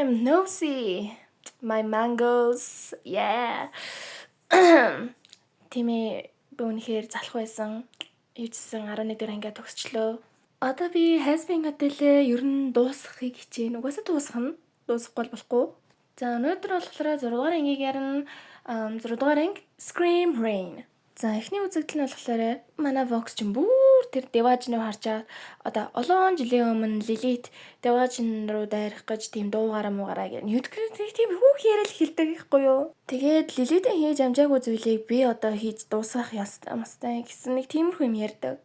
am nosy. My mangoes. Yeah. Тимээ би үнэхээр залах байсан. Ивчсэн 11 дэх ангиа төгсчлөө. Одоо би has-been хөтөлөө ер нь дуусгахыг хичээнэ. Угаасаа дуусгахгүй болохгүй. За өнөөдөр болохоор 6 дугаар ангийг ярина. 6 дугаар анги Scream Rain. За эхний үзэгдэл нь болохоор манай Vox ч бүр тэр Devajin-ыг харчаад одоо олон жилийн өмнө Lilith Devajin руу дайрах гэж тийм дуугаараа муугаараа гэх тийм хүүх яриад хэлдэг ихгүй юу. Тэгээд Lilith-ийн хийж амжаагүй зүйлийг би одоо хийж дуусгах ёстой гэсэн нэг тиймэрхүү юм ярьдаг.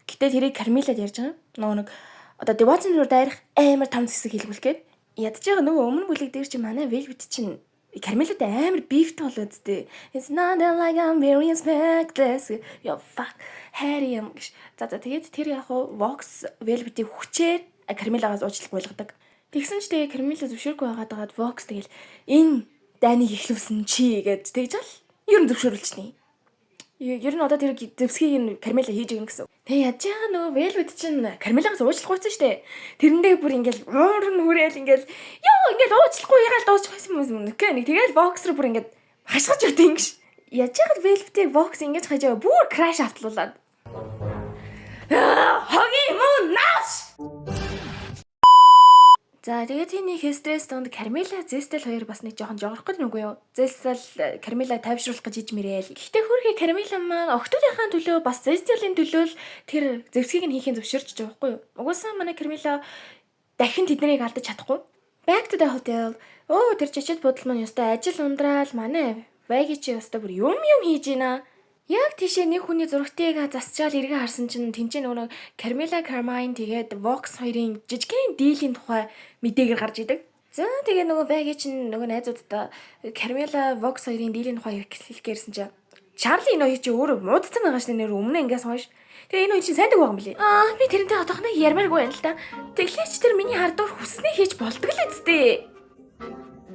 Гэтэ тэрийг Carmilla-д ярьж байгаа. Нэг одоо Devajin руу дайрах амар том зэсэг хэлбэл гээд ядж байгаа нөгөө өмнө бүлэг дээр чи манай Velvet чинь Carmilla-д амар бифт болоо зү. It's not like I'm very respectless. Yo fuck. Harry юм гэж. За тэгээд тэр яг Vox Velvet-ийг хүчээр Carmilla-гаас уучлах байлгадаг. Тэгсэн ч тэгээ Carmilla зөвшөөрөхгүй байгаад Vox тэгэл энэ дайныг ихлүүлсэн чи гэж тэгж ал ер нь зөвшөөрүүлчихнэ. Ер нь одоо тэр зэвсгийг нь Carmilla хийж өгнө гэсэн. Тэгээ яаж яага нөгөө Velvet чинь Carmilla-гаас уучлахгүйсэн штэ. Тэрэндээ бүр ингээл уурн хүрээл ингээл ёо ингээл уучлахгүй ягаал дуусчих байсан юм нэг тэгэл Vox руу бүр ингээд хашгиж өгдөг юм шиг. Яаж яагаад Velvet-ийг Vox ингэж хажаа бүр crash автлуулаад. Хоги мөн наш. За тэгээд тийний стресс донд Carmilla Zestel хоёр бас нэг жоохон жогорхгүй нүггүй юу? Zestel Carmilla тайвшруулах гэж иж мэрэл. Гэхдээ хөрхий Carmilla маань октодынхаа төлөө бас Zestel-ийн төлөө л тэр зэвсгийг нь хийхин зөвшөөрч байгаа байхгүй юу? Угаасаа манай Carmilla дахин тэднийг алдаж чадахгүй. Back to the hotel. Тэр чичэд бодол маань ёстой ажил ундраал манай Vagi чи ёстой бүр юм хийж ийна. Яг тийшээ нэг хүний зургтыг засчаал эргээ харсан чинь тэнцээ нөгөө Carmilla Carmine тэгээд Vox хоёрын жижигхэн диилийн тухай мэдээгээр гарч идэг. За тэгээ нөгөө Vagi чинь нөгөө найзуудтай Carmilla Vox хоёрын диилийн тухай хэлэхгээрсэн чинь Charlie энэ хоёр чи өөрөө муудсан байгаа шнэ нэр өмнө ингээс хойш. Тэгээ энэ хоёр чи сайндаг байгаа юм билий. Би тэрнтэй одоохноо ярмааргүй байна л да. Тэглээч тэр миний хардуур хүснээ хийж болдог л үсттэй.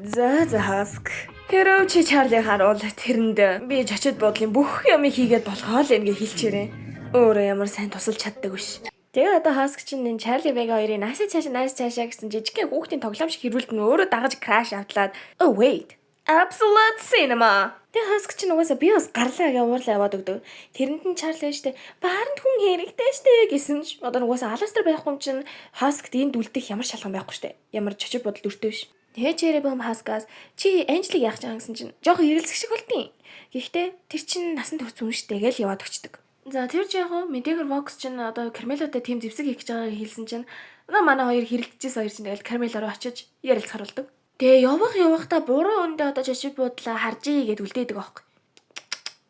За Husk. Хэрв чи Charlie харуул тэрэнд би чачид бодлын бүх юмыг хийгээд болохоо л ингэ хэлчихээрээ. Өөрөө ямар сайн тусалж чаддаг биш. Тэгээ одоо Husk чинь энэ Charlie Vega хоёрын нааш цаашаа гэсэн жижигхэн хүүхдийн тоглоом шиг хэрүүлт нь өөрөө дагаж crash автлаад oh wait. Absolute cinema. Тэгээ Husk чинь угаасаа би бас гарлаа гэж уурлаа яваад өгдөг. Тэрэнд нь Charlie штэ бааранд хүн хэрэгтэй штэ гэсэн ч одоо угаасаа Alastair байхгүй юм чинь Husk энд үлдэх ямар шалган байхгүй штэ. Ямар чачид бодол дүртэй биш. Тэгээ Cherubim Husk-аас чи Angel-ийг яах гэж гэсэн чинь жоохон эрэлзэх шиг болтیں۔ Гэхдээ тэр чинь насан турш зүн штэ гэж яваад өгчдөг. За тэр жоохон мэдээгээр Vox чинь одоо Carmilla-тай team зэвсэг хийх гэж байгааг хэлсэн чинь манай хоёр хэрэлдчихсэн хоёр чинь тэгэл Carmilla руу очиж ярилцахаар болдог. Тэгээ явахдаа буруу өндөө одоо чачид бодлоо харжээ гэд үлдээдэг аахгүй.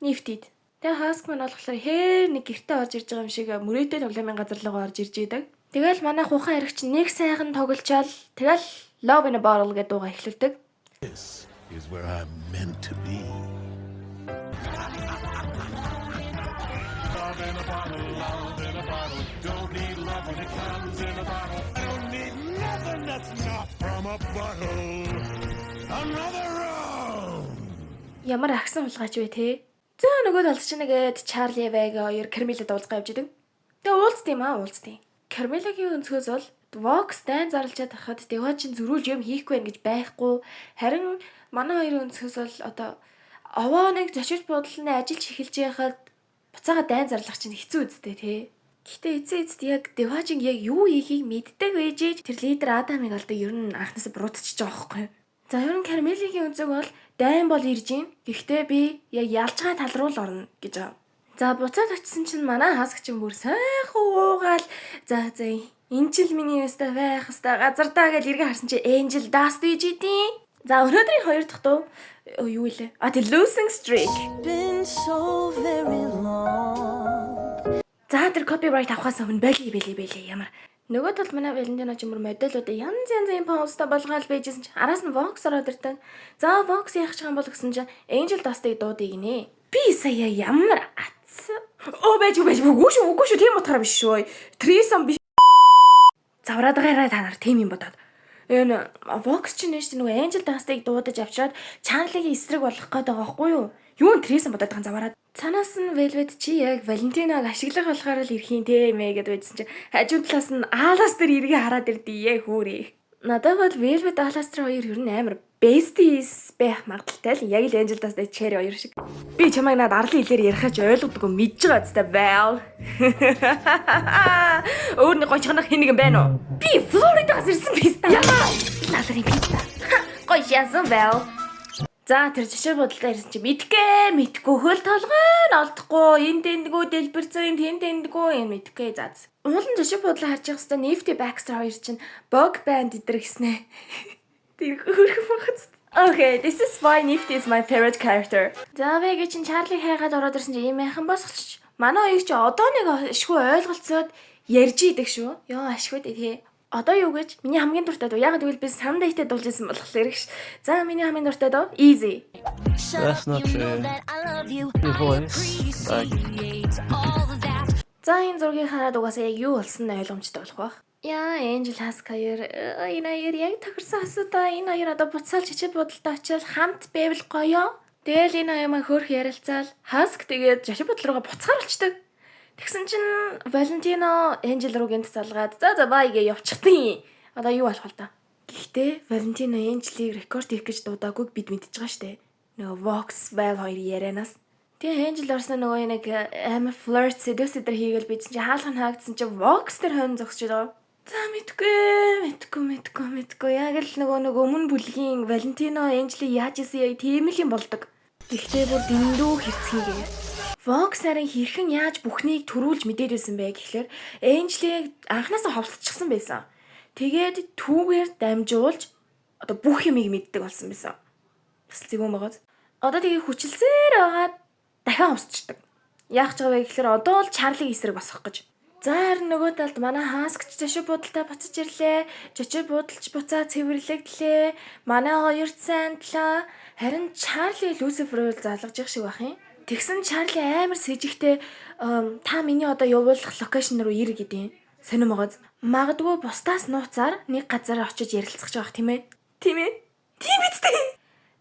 Нифтид. Тэгээ Husk маань болохоор нэг гэртээ орж ирж байгаа юм шиг мөрөөдөө тоглоомын газар руу орж ирж идэг. Тэгэл манай хухан хэрэг чинь нэг сайхан тоглолчаал тэгэл Love in a Bottle гэдэг дуугаа эхлүүлдэг. This is where I'm meant to be. Love in a bottle, love in a bottle. Don't need love when it comes in a bottle. I don't need nothing that's not from a bottle. Another round. Ямар агсан хулгайч вэ те? За нөгөө талч нэгэд Charlie Vega хоёр Carmilla дуулцгаа явж идэг. Тэгээ уулзтiin. Carmilla-гийн өнцгөөс бол Vox дайн зарлчаад хахад Devajin зөрүүлж юм хийхгүй байх гэж байхгүй. Харин манай хоёрын өнцгөөс бол одоо овоо нэг зочид бодлоны ажиллаж эхэлж байхад буцаага дайн зарлах чинь хэцүү үстэй тий. Гэхдээ эцэст яг Devajin яг юу хийхийг мэддэг байжээж тэр лидер Адамыг алдаг ер нь анхнаасаа буруутчихж байгаа байхгүй. За ер нь Carmilla-гийн өнцөг бол дайн бол ирж гин. Гэхдээ би яг ялчгаа тал руу л орно гэж байгаа. За буцаад очисон чинь манай Husk чинь бүр сайхан уугаал за энэ жил миний өстэй байх хэвээр газар даа гэж эргээ харсан чи Angel Dust гэж идэв. За өнөөдрийн хоёр дахь дуу юу илээ? The Losing Streak. Been so very long. За тэр copyright авахаас өмнө бэлий ямар. Нөгөө талд манай Valentino ч мөр модельуудаа янз поста болгоал байжсэн чи араас нь Vox ороод ирдэг. За Vox яах ч юм бол гэсэн чи Angel Dust-ыг дуудыг нэ. Би сая ямар байж үгүй шүү тийм утгаараа биш шүү. Threesome биш. Завраад байгаарай та нар тийм юм бодоод. Энэ Vox чинь нөгөө Angel Dust-ыг дуудаж авчираад Charlie-гийн эсрэг болох гээд байгаа байхгүй юу? Юу н Threesome бодоод байгаа завраад. Цанаас нь Velvet чи яг Valentino-г ашиглах болохоор л ирэх юм те мэ гэд байжсэн чи хажуу талаас нь Alastair эргээ хараад ирдээ хөөрэ. Надад бол Velvet Alastair хоёр ер нь амар besties байх магадaltaй л яг л Angel-аас Cherry хоёр шиг. Би чамайг над арлын хэлээр ярихаач ойлгодгүй мэдж байгаа зү Val. Өөрний гоё чанах хин нэгэн байна уу? Би Florida-аас ирсэн биз дээ. Яа. Надад ингэж та. Гоё шансан Val. За тэр жишээ бодолтой ирсэн чи мэдгүй хөл толгой олдохгүй энэ тэндгүү дэлбэрцэн тэндгүү энэ мэдгүй заз. Уулын жишээ бодлоо харж явах хэвээр Nifty Baxter хоёр чинь bug band идэр гиснэ. Тэр хөрх багц. Okay, this is why Nifty is my favorite character. За вэгээ чин Charlie хайгаад ороод ирсэн чи ийм яхан босч. Манай хоёр чи одоо нэг ашгүй ойлголцоод ярьж идэг шүү. Йоо ашгүй дээ. Одоо юу гэж? Миний хамгийн дуртай дуу. Яг тэгвэл би Sunday-тэй дуулж исэн болохоор гэж. За миний хамгийн дуртай дуу Easy. That's not your voice. За энэ зургийг хараад угаасаа яг юу болсон нь ойлгомжтой болох байх. Яа, Angel Hask хоёр энэ хоёр яг тохирсон асуудаа энэ хоёр одоо буцаал чичил бодолтой очил хамт байвал гоё. Тэгэл энэ хоёр маань хөөх ярилцаал Hask тэгээд чичил бодол руугаа буцаар болчдөг. Тэгсэн чинь Valentino Angel руу гинт залгаад за бай гээ явчихтыг. Одоо юу болох вэ та? Гэхдээ Valentino Angel-ийг рекорд хийх гэж дуудаагүй бид мэдчихэж байгаа штэ. Нөгөө Vox Val хоёр ярианаас. Тэгээ Angel орсон нөгөө нэг амар flirt seduce дээр хийгээл бидсэн чи хаалх нь хаагдсан чи Vox дээр хойно зогсож байгаа. За мэдгүй. Яг л нөгөө өмнө бүлгийн Valentino Angel-ийг яаж исэн яг тийм л юм болдог. Гэхдээ бүр дэндүү хэвцгийгээ. Vox харин хэрхэн яаж бүхнийг төрүүлж мэдээд байсан бэ гэхлээр Angel-ийг анханасаа ховсчихсан байсан. Тэгээд түүгээр дамжуулж одоо бүх юмыг мэддэг болсон байсан. Бас зүг юм байгааз. Одоо тэгээ хүчилсээр байгаад дахин ховсчдаг. Яах ч вэ гэхлээр одоо л Charlie эсрэг босгох гэж. За харин нөгөө талд манай Hask жишээ будалтай буцаж ирлээ. Жишээ будалж буцаа цэвэрлэгдлээ. Манай хоёр цаандлаа. Харин Charlie Lucifer-ыг залгаж явах шиг байх юм. Тэгсэн Charlie амар сэжигтэй та миний одоо явуулах локейшн руу ир гэдэг юм. Сонирм байгааз. Магадгүй бусдаас нууцаар нэг газар очиж ярилцах жоох тийм ээ. Тийм үстэй.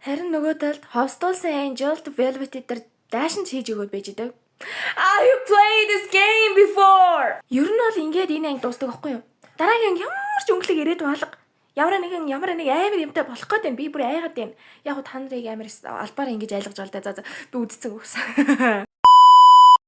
Харин нөгөө талд хостуулсан Angel Velvet дээр даашин хийж өгөөд байж идэв. You played this game before. Ер нь бол ингээд энэ анги дуустдаг байхгүй юу? Дараагийн ямар ч өнгөлөг ирээд балга. Ямар нэг амар юмтай болох гээд байна. Би бүр айгаад байна. Яг та нарыг амар албаар ингэж айлгаж байгаа л да. За би үдцэн өгсөн.